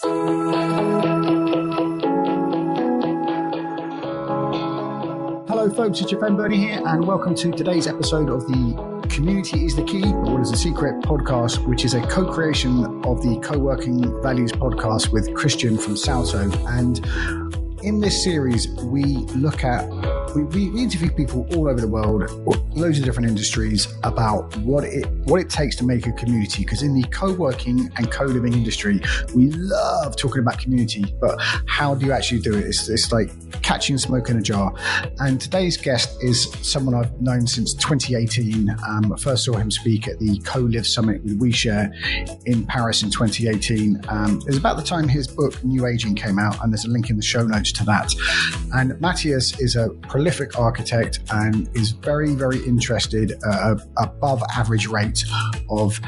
Hello folks, it's your friend Bernie here, and welcome to today's episode of the Community is the Key, or What is the Secret podcast, which is a co-creation of the Coworking Values Podcast with Christian from Salto. And in this series, we interview people all over the world, loads of different industries, about what it takes to make a community. Because in the co-working and co-living industry, we love talking about community, but how do you actually do it? It's like catching smoke in a jar. And today's guest is someone I've known since 2018. I first saw him speak at the Co-Live Summit with WeShare in Paris in 2018. It was about the time his book New Aging came out, and there's a link in the show notes to that. And Matthias is a prolific architect and is very, very interested above average rate of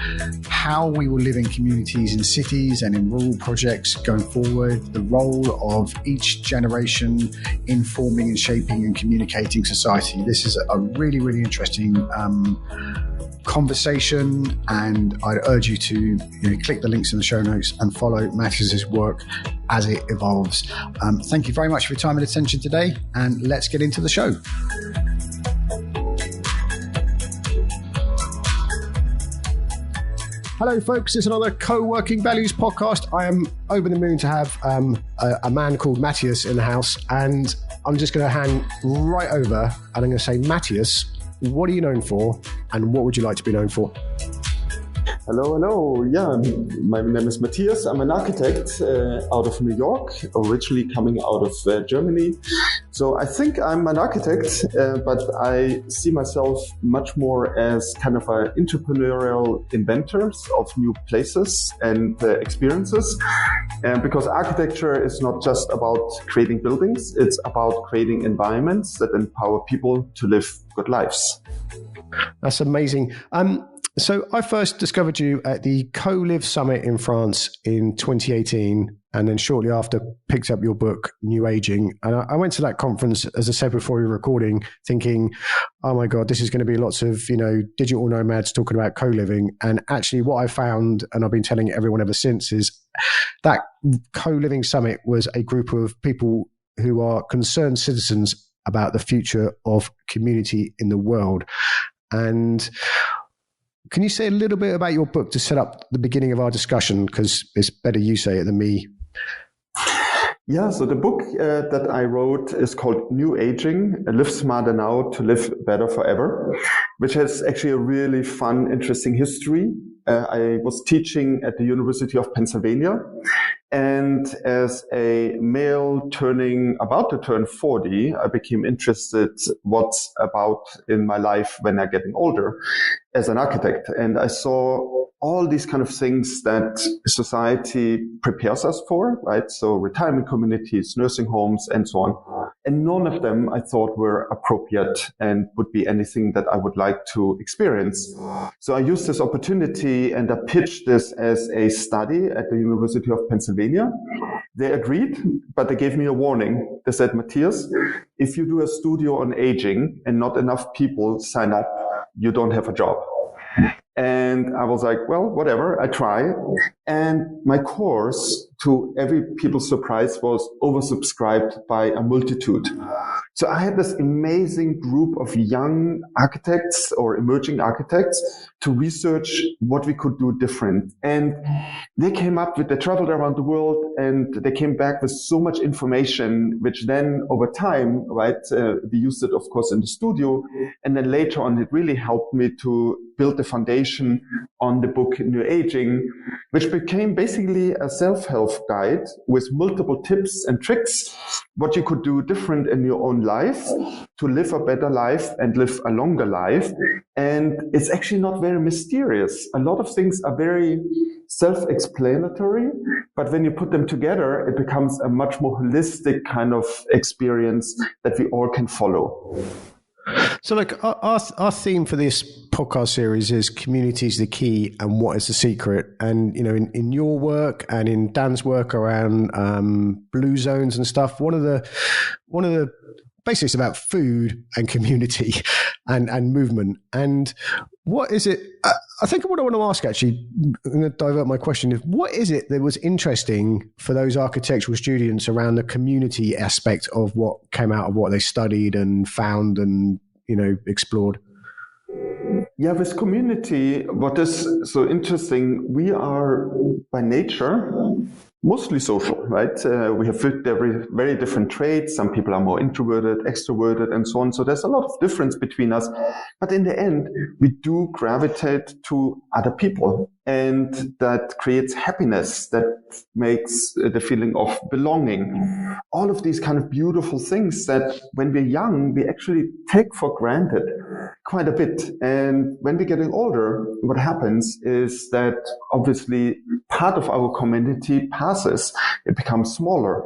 how we will live in communities in cities and in rural projects going forward, the role of each generation in forming and shaping and communicating society. This is a really, really interesting conversation, and I'd urge you to click the links in the show notes and follow Matthias's work as it evolves. Thank you very much for your time and attention today, and let's get into the show. Hello, folks. It's another Co-Working Values podcast. I am over the moon to have a man called Matthias in the house, and I'm just going to hand right over, and I'm going to say, Matthias, what are you known for, and what would you like to be known for? Hello. Yeah, my name is Matthias. I'm an architect out of New York, originally coming out of Germany. So I think I'm an architect, but I see myself much more as kind of an entrepreneurial inventor of new places and experiences. Because architecture is not just about creating buildings, it's about creating environments that empower people to live good lives. That's amazing. So I first discovered you at the Co-Live Summit in France in 2018, and then shortly after picked up your book, New Aging. And I went to that conference, as I said before we were recording, thinking, oh my God, this is going to be lots of, digital nomads talking about co-living. And actually what I found, and I've been telling everyone ever since, is that Co-Living Summit was a group of people who are concerned citizens about the future of community in the world. And can you say a little bit about your book to set up the beginning of our discussion? Because it's better you say it than me. Yeah, so the book that I wrote is called New Aging, Live Smarter Now to Live Better Forever, which has actually a really fun, interesting history. I was teaching at the University of Pennsylvania, and as a male about to turn 40, I became interested what's about in my life when I'm getting older as an architect. And I saw all these kind of things that society prepares us for, right? So retirement communities, nursing homes, and so on. And none of them I thought were appropriate and would be anything that I would like to experience. So I used this opportunity and I pitched this as a study at the University of Pennsylvania. They agreed, but they gave me a warning. They said, Matthias, if you do a studio on aging and not enough people sign up, you don't have a job. And I was like, well, whatever, I try. And my course, to every people's surprise, was oversubscribed by a multitude. So I had this amazing group of young architects or emerging architects to research what we could do different. And they traveled around the world, and they came back with so much information, which then over time, right, we used it, of course, in the studio. And then later on, it really helped me to build the foundation on the book New Aging, which became basically a self-help guide with multiple tips and tricks, what you could do different in your own life to live a better life and live a longer life. And it's actually not very mysterious. A lot of things are very self-explanatory, but when you put them together, it becomes a much more holistic kind of experience that we all can follow. So like our theme for this podcast series is community is the key and what is the secret. And, you know, in your work and in Dan's work around blue zones and stuff, one of the basically it's about food and community and movement. And what is it? I think what I want to ask, actually, I'm going to divert my question, is what is it that was interesting for those architectural students around the community aspect of what came out of what they studied and found and, explored? Yeah, with community, what is so interesting, we are by nature mostly social, right? We have very, very different traits. Some people are more introverted, extroverted, and so on. So there's a lot of difference between us. But in the end, we do gravitate to other people. And that creates happiness, that makes the feeling of belonging. All of these kind of beautiful things that when we're young, we actually take for granted quite a bit. And when we're getting older, what happens is that obviously part of our community passes. It becomes smaller.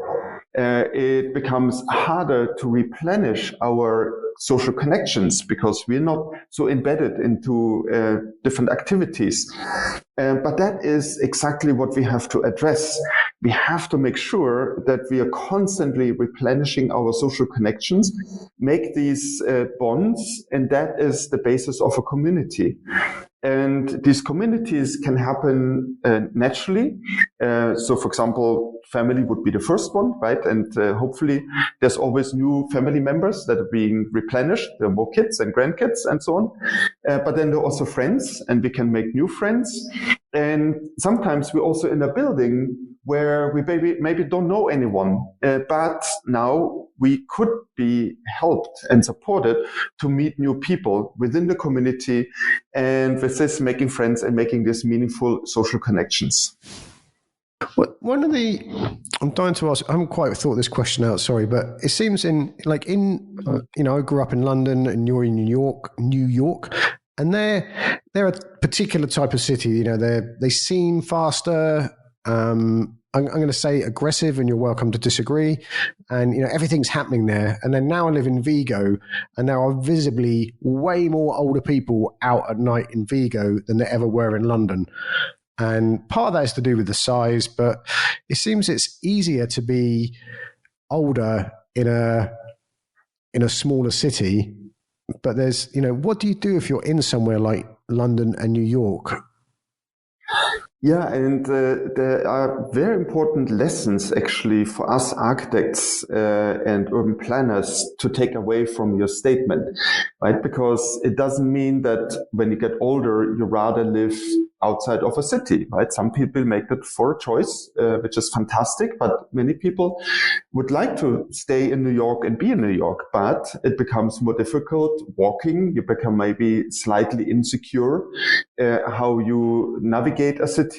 It becomes harder to replenish our social connections because we're not so embedded into different activities. But that is exactly what we have to address. We have to make sure that we are constantly replenishing our social connections, make these bonds, and that is the basis of a community. And these communities can happen naturally. So, for example, family would be the first one, right? And hopefully there's always new family members that are being replenished. There are more kids and grandkids and so on. But then there are also friends, and we can make new friends. And sometimes we're also in a building where we maybe don't know anyone, but now we could be helped and supported to meet new people within the community, and with this making friends and making these meaningful social connections. I'm dying to ask, I haven't quite thought this question out, sorry, but it seems I grew up in London and you're in New York, and they're a particular type of city. They seem faster. I'm going to say aggressive, and you're welcome to disagree. And, everything's happening there. And then now I live in Vigo, and there are visibly way more older people out at night in Vigo than there ever were in London. And part of that is to do with the size, but it seems it's easier to be older in a smaller city. But there's, what do you do if you're in somewhere like London and New York? Yeah, and there are very important lessons actually for us architects and urban planners to take away from your statement, right? Because it doesn't mean that when you get older, you rather live outside of a city, right? Some people make that for a choice, which is fantastic, but many people would like to stay in New York and be in New York, but it becomes more difficult walking. You become maybe slightly insecure how you navigate a city.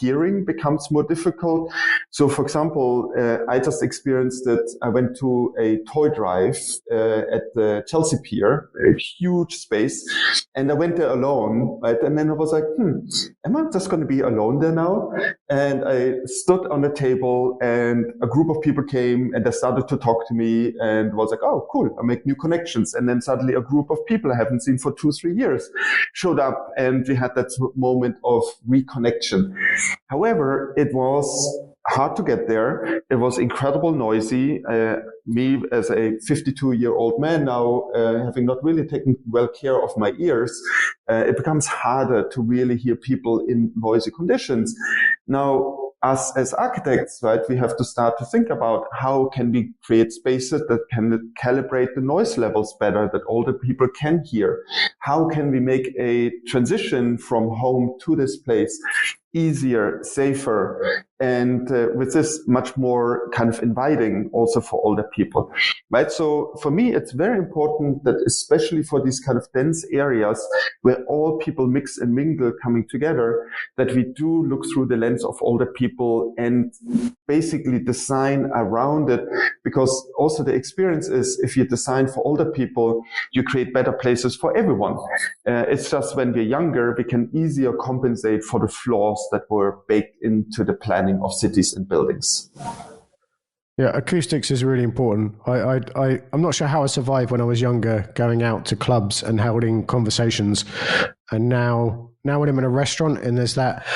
Hearing becomes more difficult. So, for example, I just experienced that I went to a toy drive at the Chelsea Pier, a huge space, and I went there alone, right? And then I was like, am I just going to be alone there now? And I stood on the table, and a group of people came, and they started to talk to me, and was like, oh, cool, I make new connections. And then suddenly a group of people I haven't seen for 2-3 years showed up, and we had that moment of reconnection. However, it was hard to get there. It was incredibly noisy. Me as a 52-year-old man now, having not really taken well care of my ears, it becomes harder to really hear people in noisy conditions. Now, us as architects, right, we have to start to think about how can we create spaces that can calibrate the noise levels better, that older people can hear. How can we make a transition from home to this place easier, safer, and with this much more kind of inviting also for older people, right? So for me, it's very important that especially for these kind of dense areas where all people mix and mingle coming together, that we do look through the lens of older people and basically design around it, because also the experience is if you design for older people, you create better places for everyone. It's just when we're younger, we can easier compensate for the flaws that were baked into the planning of cities and buildings. Yeah, acoustics is really important. I'm not sure how I survived when I was younger, going out to clubs and holding conversations. And now when I'm in a restaurant and there's that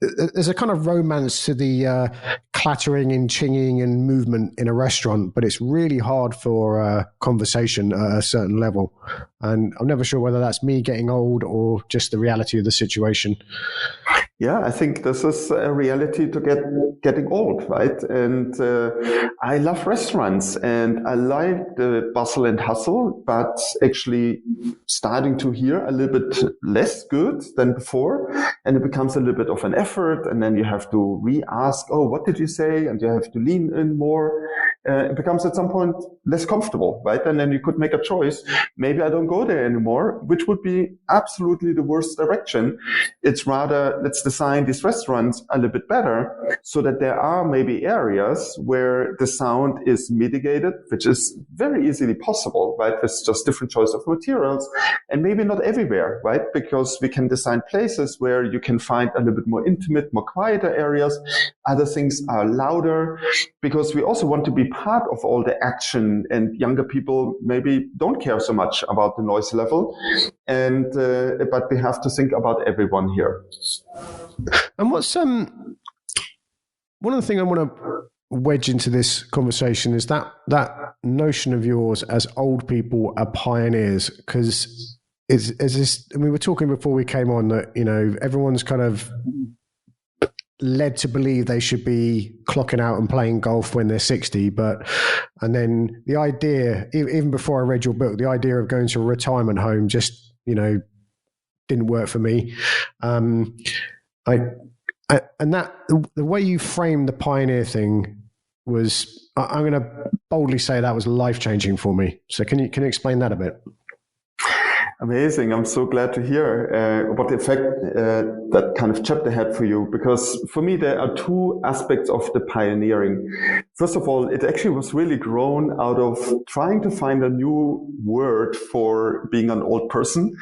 there's a kind of romance to the clattering and chinging and movement in a restaurant, but it's really hard for conversation at a certain level. And I'm never sure whether that's me getting old or just the reality of the situation. Yeah, I think this is a reality to getting old, right? And I love restaurants and I like the bustle and hustle, but actually starting to hear a little bit less good than before. And it becomes a little bit of an effort. And then you have to re-ask, oh, what did you say? And you have to lean in more. It becomes at some point less comfortable, right? And then you could make a choice. Maybe I don't go there anymore, which would be absolutely the worst direction. It's rather, let's design these restaurants a little bit better so that there are maybe areas where the sound is mitigated, which is very easily possible, right? With just different choice of materials, and maybe not everywhere, right? Because we can design places where you can find a little bit more intimate, more quieter areas. Other things are louder, because we also want to be part of all the action, and younger people maybe don't care so much about the noise level. And but we have to think about everyone here. And what's one of the things I want to wedge into this conversation is that notion of yours as old people are pioneers, because is this, I mean, we were talking before we came on that, you know, everyone's kind of led to believe they should be clocking out and playing golf when they're 60, and then the idea, even before I read your book, the idea of going to a retirement home just, you know, didn't work for me. And that the way you framed the pioneer thing was, I'm going to boldly say that was life-changing for me. So can you explain that a bit? Amazing. I'm so glad to hear what effect that kind of chapter had for you, because for me, there are two aspects of the pioneering. First of all, it actually was really grown out of trying to find a new word for being an old person.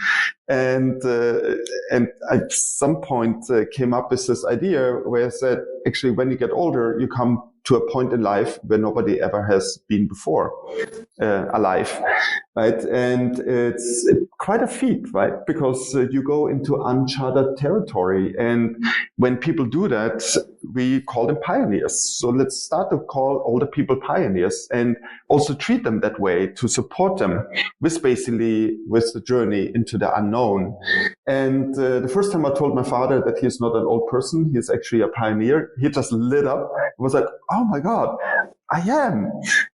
And at some point came up with this idea where I said, actually, when you get older, you come to a point in life where nobody ever has been before alive, right? And it's quite a feat, right? Because you go into uncharted territory. And when people do that, we call them pioneers. So let's start to call older people pioneers and also treat them that way, to support them with the journey into the unknown. And the first time I told my father that he's not an old person, he's actually a pioneer, he just lit up. It was like, oh my God, I am.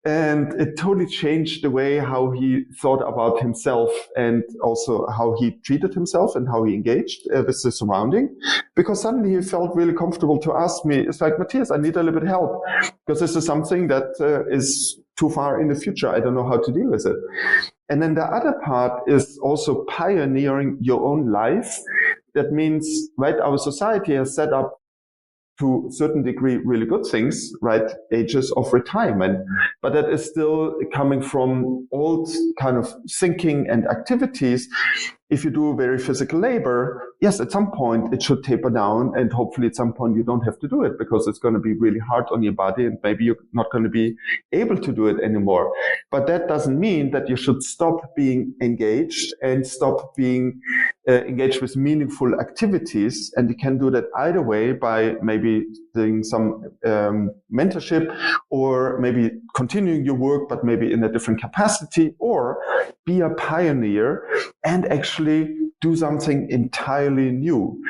And it totally changed the way how he thought about himself, and also how he treated himself and how he engaged with the surrounding. Because suddenly he felt really comfortable to ask me, it's like, Matthias, I need a little bit of help, because this is something that is too far in the future. I don't know how to deal with it. And then the other part is also pioneering your own life. That means, right, our society has set up to a certain degree really good things, right? Ages of retirement. But that is still coming from old kind of thinking and activities. If you do very physical labor, yes, at some point it should taper down, and hopefully at some point you don't have to do it, because it's going to be really hard on your body and maybe you're not going to be able to do it anymore. But that doesn't mean that you should stop being engaged and stop being engaged with meaningful activities. And you can do that either way, by maybe doing some mentorship, or maybe continuing your work, but maybe in a different capacity, or be a pioneer and actually do something entirely new.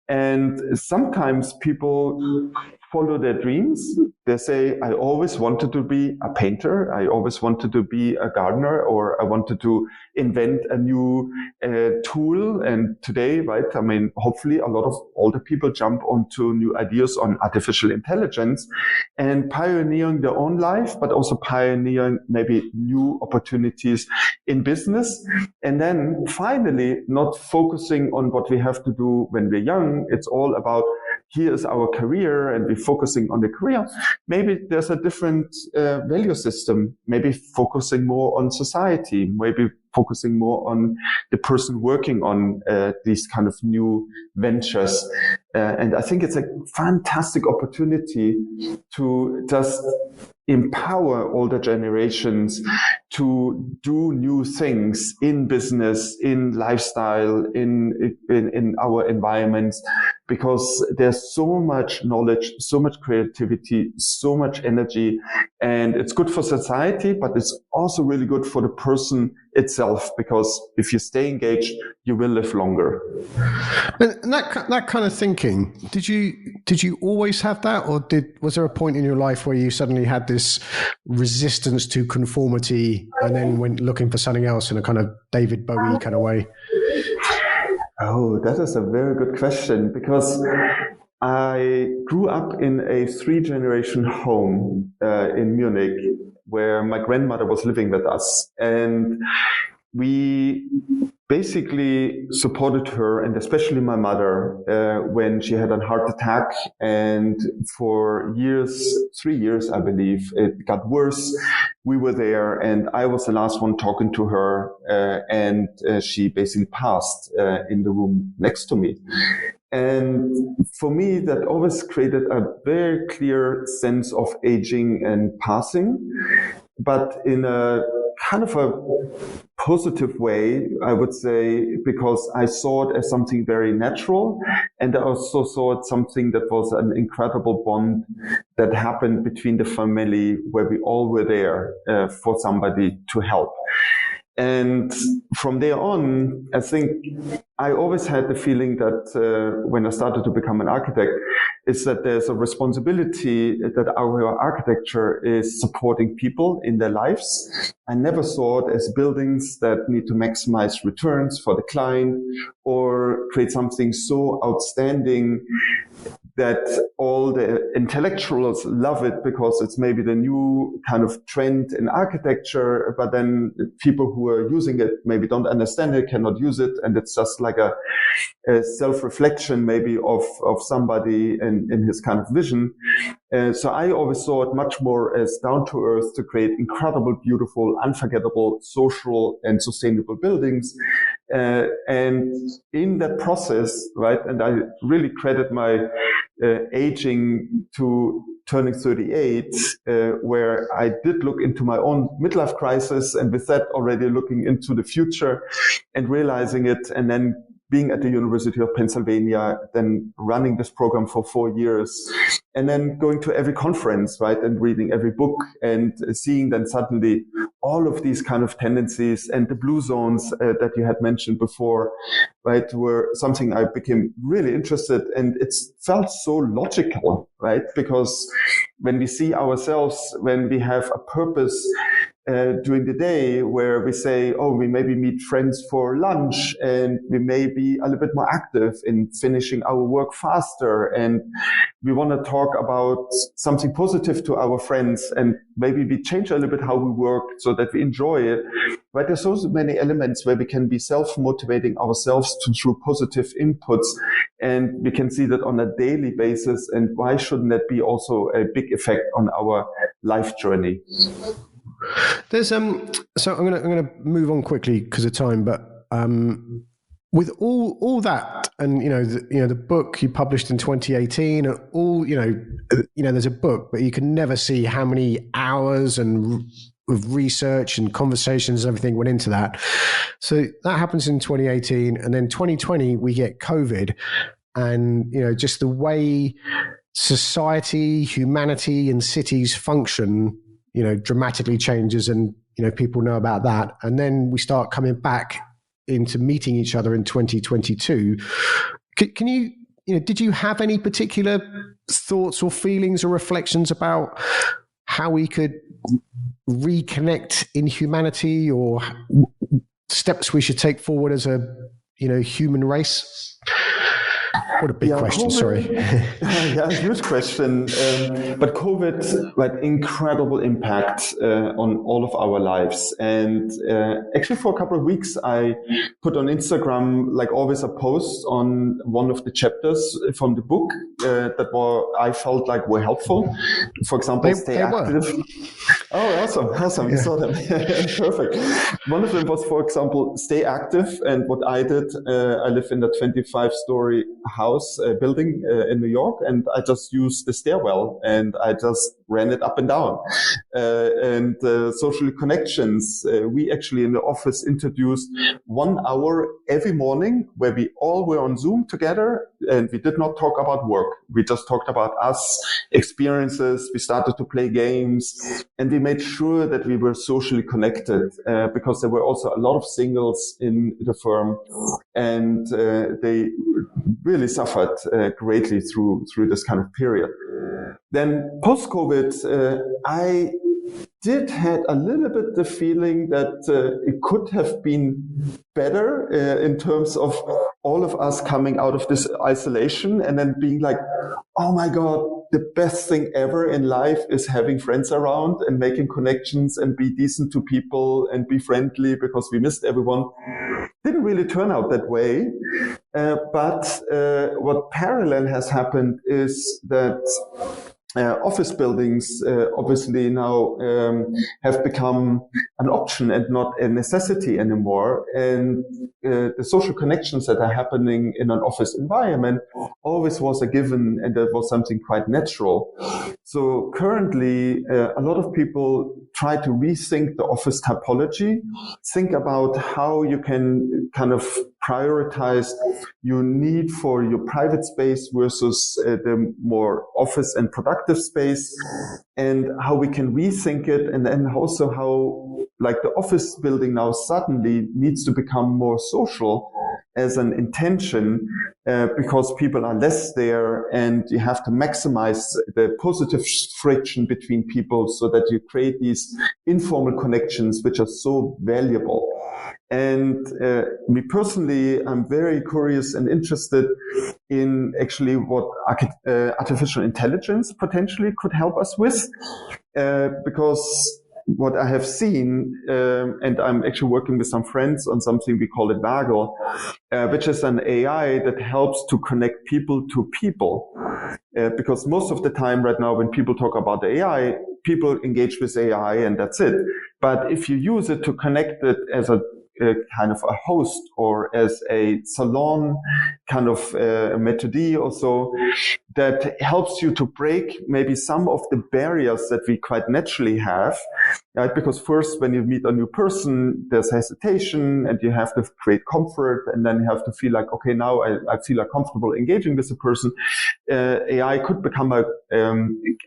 And sometimes people follow their dreams. They say, I always wanted to be a painter. I always wanted to be a gardener, or I wanted to invent a new tool. And today, right, I mean, hopefully a lot of older people jump onto new ideas on artificial intelligence and pioneering their own life, but also pioneering maybe new opportunities in business. And then finally, not focusing on what we have to do when we're young. It's all about, here is our career, and we're focusing on the career. Maybe there's a different value system, maybe focusing more on society, maybe focusing more on the person working on these kind of new ventures. And I think it's a fantastic opportunity to just empower older generations to do new things in business, in lifestyle, in our environments, because there's so much knowledge, so much creativity, so much energy, and it's good for society, but it's also really good for the person itself, because if you stay engaged, you will live longer. And that kind of thinking, did you always have that, or was there a point in your life where you suddenly had this resistance to conformity and then went looking for something else in a kind of David Bowie kind of way? Oh, that is a very good question, because I grew up in a 3-generation home in Munich where my grandmother was living with us. And we basically supported her, and especially my mother, when she had a heart attack. And for years, 3 years, I believe, it got worse. We were there, and I was the last one talking to her, and she basically passed in the room next to me. And for me, that always created a very clear sense of aging and passing, but in a kind of a positive way, I would say, because I saw it as something very natural. And I also saw it something that was an incredible bond that happened between the family, where we all were there for somebody to help. And from there on, I think I always had the feeling that when I started to become an architect, is that there's a responsibility that our architecture is supporting people in their lives. I never saw it as buildings that need to maximize returns for the client or create something so outstanding that all the intellectuals love it because it's maybe the new kind of trend in architecture, but then people who are using it maybe don't understand it, cannot use it, and it's just like a self-reflection maybe of somebody in his kind of vision. So I always saw it much more as down to earth to create incredible, beautiful, unforgettable, social and sustainable buildings. And in that process, right, and I really credit my aging to turning 38, where I did look into my own midlife crisis, and with that already looking into the future and realizing it, and then being at the University of Pennsylvania, then running this program for 4 years, and then going to every conference, right, and reading every book, and seeing then suddenly all of these kind of tendencies and the blue zones that you had mentioned before, right, were something I became really interested, and it felt so logical, right, because when we see ourselves, when we have a purpose during the day where we say, oh, we maybe meet friends for lunch, and we may be a little bit more active in finishing our work faster, and we want to talk about something positive to our friends, and maybe we change a little bit how we work so that we enjoy it. Right? There's so many elements where we can be self-motivating ourselves through positive inputs, and we can see that on a daily basis. And why shouldn't that be also a big effect on our life journey? There's so I'm gonna move on quickly because of time, but with all that, and the book you published in 2018, and all there's a book, but you can never see how many hours and of research and conversations and everything went into that. So that happens in 2018, and then 2020 we get COVID, and just the way society, humanity, and cities function, dramatically changes, and people know about that. And then we start coming back into meeting each other in 2022. Can you, did you have any particular thoughts or feelings or reflections about how we could reconnect in humanity, or steps we should take forward as a human race? What a big question, COVID, sorry. Yeah, huge question. But COVID had incredible impact on all of our lives. And actually for a couple of weeks, I put on Instagram, like always, a post on one of the chapters from the book I felt like were helpful. For example, stay active. Oh, awesome. You saw them. Perfect. One of them was, for example, stay active. And what I did, I live in a 25-story house building in New York, and I just used the stairwell and I just ran it up and down. And social connections. We actually in the office introduced 1 hour every morning where we all were on Zoom together, and we did not talk about work. We just talked about us, experiences. We started to play games, and we made sure that we were socially connected because there were also a lot of singles in the firm, and they really suffered greatly through this kind of period. Then post-COVID, I did had a little bit the feeling that it could have been better in terms of all of us coming out of this isolation and then being like, oh my God, the best thing ever in life is having friends around and making connections and be decent to people and be friendly because we missed everyone. Didn't really turn out that way. But what parallel has happened is that office buildings obviously now have become an option and not a necessity anymore. And the social connections that are happening in an office environment always was a given, and that was something quite natural. So currently, a lot of people try to rethink the office typology, think about how you can kind of prioritize your need for your private space versus the more office and productive space, and how we can rethink it, and then also how like the office building now suddenly needs to become more social as an intention because people are less there, and you have to maximize the positive friction between people so that you create these informal connections which are so valuable. And me personally, I'm very curious and interested in actually what artificial intelligence potentially could help us with, because what I have seen, and I'm actually working with some friends on something, we call it Vagel, which is an AI that helps to connect people to people. Because most of the time right now when people talk about AI, people engage with AI and that's it. But if you use it to connect it as a kind of a host or as a salon kind of method or so, that helps you to break maybe some of the barriers that we quite naturally have, right? Because first, when you meet a new person, there's hesitation and you have to create comfort, and then you have to feel like, okay, now I feel like comfortable engaging with a person. AI could become a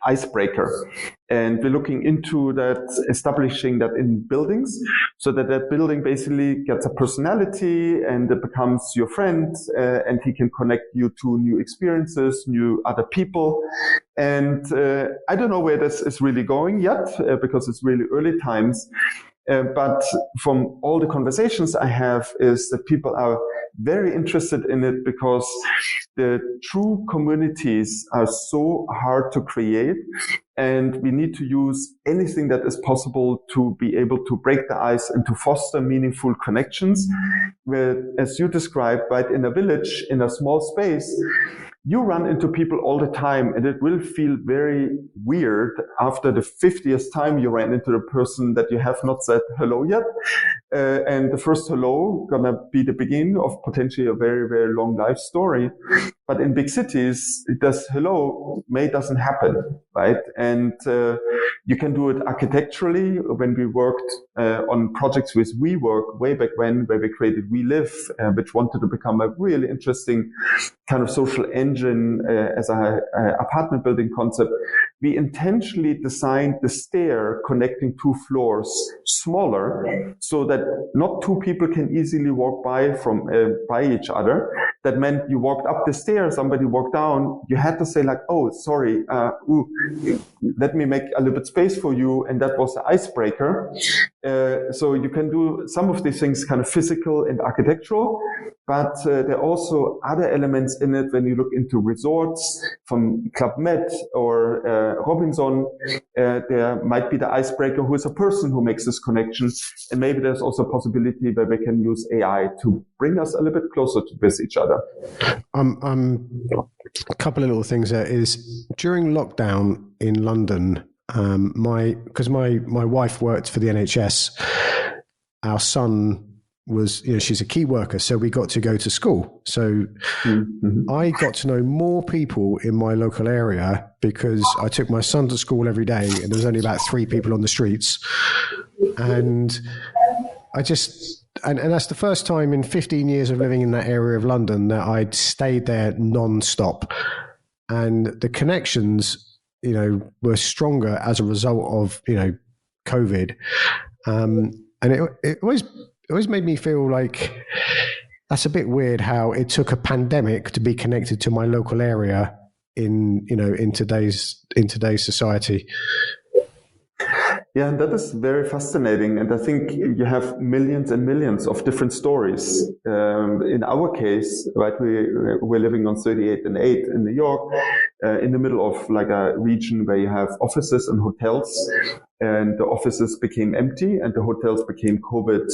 icebreaker. And we're looking into that, establishing that in buildings, so that that building basically gets a personality and it becomes your friend, and he can connect you to new experiences, new other people. And I don't know where this is really going yet, because it's really early times. But from all the conversations I have is that people are very interested in it because the true communities are so hard to create, and we need to use anything that is possible to be able to break the ice and to foster meaningful connections. Where, as you described, right, in a village, in a small space, you run into people all the time, and it will feel very weird after the 50th time you ran into the person that you have not said hello yet. And the first hello gonna be the beginning of potentially a very, very long life story. But in big cities, this hello doesn't happen, right? And you can do it architecturally. When we worked on projects with WeWork way back when, where we created We Live, which wanted to become a really interesting kind of social engine as a apartment building concept, we intentionally designed the stair connecting two floors smaller so that not two people can easily walk by each other. That meant you walked up the stairs, somebody walked down, you had to say like, oh, sorry, let me make a little bit space for you. And that was the icebreaker. So you can do some of these things kind of physical and architectural, but there are also other elements in it. When you look into resorts from Club Med or Robinson, there might be the icebreaker who is a person who makes this connection. And maybe there's also a possibility where we can use AI to bring us a little bit closer with each other. A couple of little things there is during lockdown in London, because my wife worked for the NHS, our son was, she's a key worker, so we got to go to school. So I got to know more people in my local area because I took my son to school every day and there was only about 3 people on the streets. And I just... And that's the first time in 15 years of living in that area of London that I'd stayed there non-stop. And the connections, were stronger as a result of, COVID. And it always made me feel like that's a bit weird how it took a pandemic to be connected to my local area in today's society. Yeah, and that is very fascinating. And I think you have millions and millions of different stories. In our case, right, we're living on 38 and 8 in New York, in the middle of like a region where you have offices and hotels. And the offices became empty and the hotels became COVID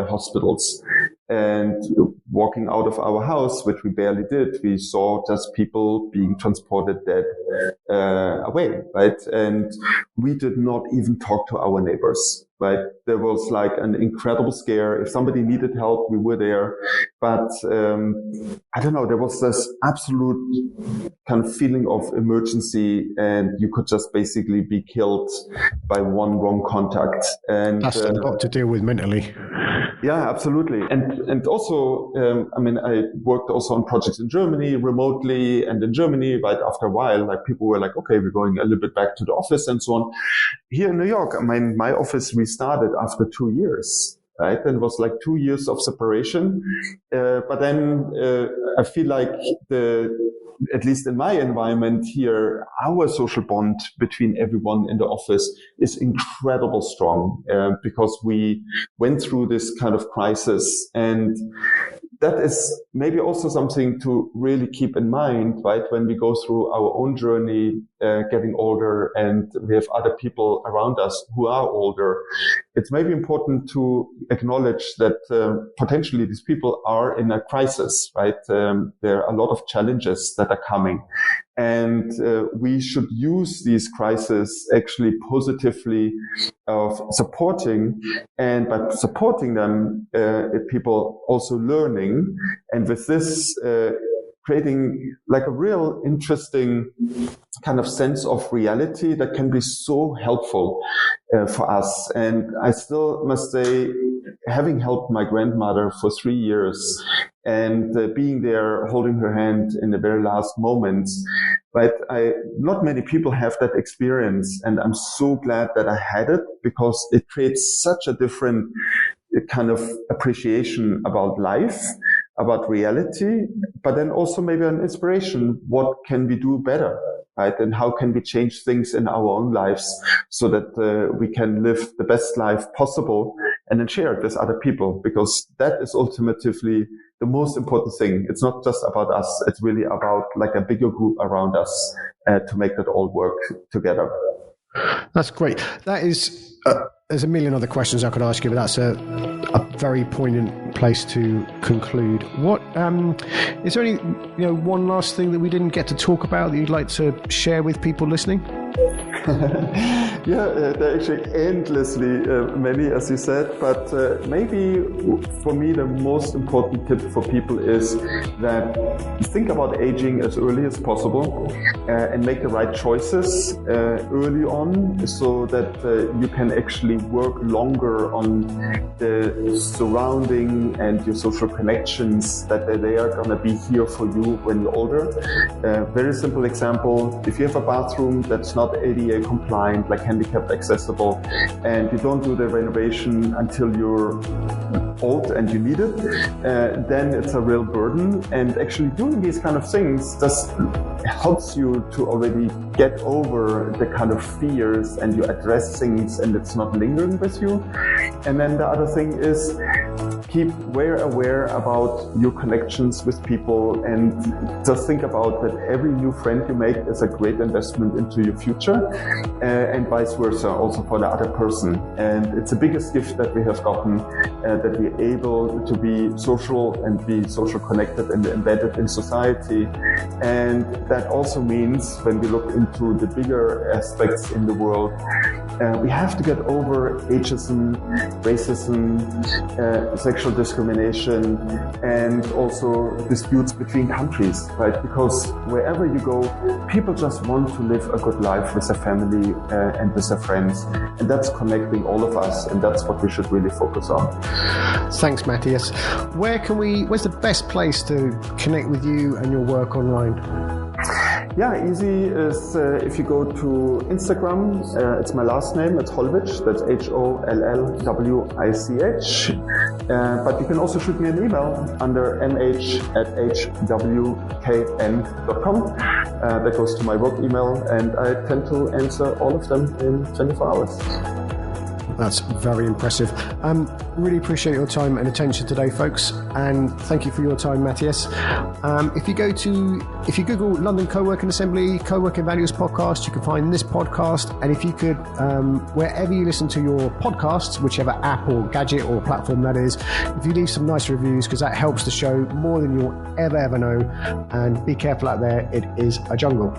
hospitals. And walking out of our house, which we barely did, we saw just people being transported dead away, right? And we did not even talk to our neighbors, right? There was like an incredible scare. If somebody needed help, we were there. But I don't know, there was this absolute kind of feeling of emergency, and you could just basically be killed by one wrong contact. And that's a lot to deal with mentally. Yeah, absolutely. And also, I worked also on projects in Germany remotely, and in Germany, right after a while, like people were like, okay, we're going a little bit back to the office and so on. Here in New York, my office restarted after 2 years. Right. And it was like 2 years of separation. But then I feel like at least in my environment here, our social bond between everyone in the office is incredibly strong because we went through this kind of crisis. And that is maybe also something to really keep in mind, right? When we go through our own journey, getting older, and we have other people around us who are older, it's maybe important to acknowledge that potentially these people are in a crisis, right? There are a lot of challenges that are coming. And we should use these crises actually positively of supporting, and by supporting them, people also learning, and with this creating like a real interesting kind of sense of reality that can be so helpful for us. And I still must say, having helped my grandmother for 3 years and being there holding her hand in the very last moments, but not many people have that experience. And I'm so glad that I had it, because it creates such a different kind of appreciation about life, about reality, but then also maybe an inspiration. What can we do better? Right? And how can we change things in our own lives so that we can live the best life possible and then share it with other people? Because that is ultimately the most important thing. It's not just about us. It's really about like a bigger group around us to make that all work together. That's great. That is, there's a million other questions I could ask you, but that's a very poignant place to conclude. What is there any, one last thing that we didn't get to talk about that you'd like to share with people listening? There are actually endlessly many, as you said, but maybe for me the most important tip for people is that think about aging as early as possible and make the right choices early on, so that you can actually work longer on the surrounding and your social connections, that they are going to be here for you when you're older. Very simple example: if you have a bathroom that's not ADA compliant, like handicapped accessible, and you don't do the renovation until you're old and you need it, then it's a real burden. And actually doing these kind of things just helps you to already get over the kind of fears, and you address things and it's not lingering with you. And then the other thing is keep very aware about your connections with people, and just think about that every new friend you make is a great investment into your future, and vice versa also for the other person. And it's the biggest gift that we have gotten, that we're able to be social and be social connected and embedded in society. And that also means when we look into the bigger aspects in the world, we have to get over ageism, racism, sexual discrimination, and also disputes between countries, right? Because wherever you go, people just want to live a good life with their family and with their friends. And that's connecting all of us, and that's what we should really focus on. Thanks, Matthias. Where's the best place to connect with you and your work online? Yeah, easy is if you go to Instagram, it's my last name, it's Hollwich, that's HOLLWICH. But you can also shoot me an email under mh@hwkn.com. That goes to my work email, and I tend to answer all of them in 24 hours. That's very impressive. Really appreciate your time and attention today, folks, and thank you for your time, Matthias. If you Google London Coworking Assembly, Coworking Values Podcast, you can find this podcast. And if you could, wherever you listen to your podcasts, whichever app or gadget or platform that is, if you leave some nice reviews, because that helps the show more than you'll ever know. And be careful out there, it is a jungle.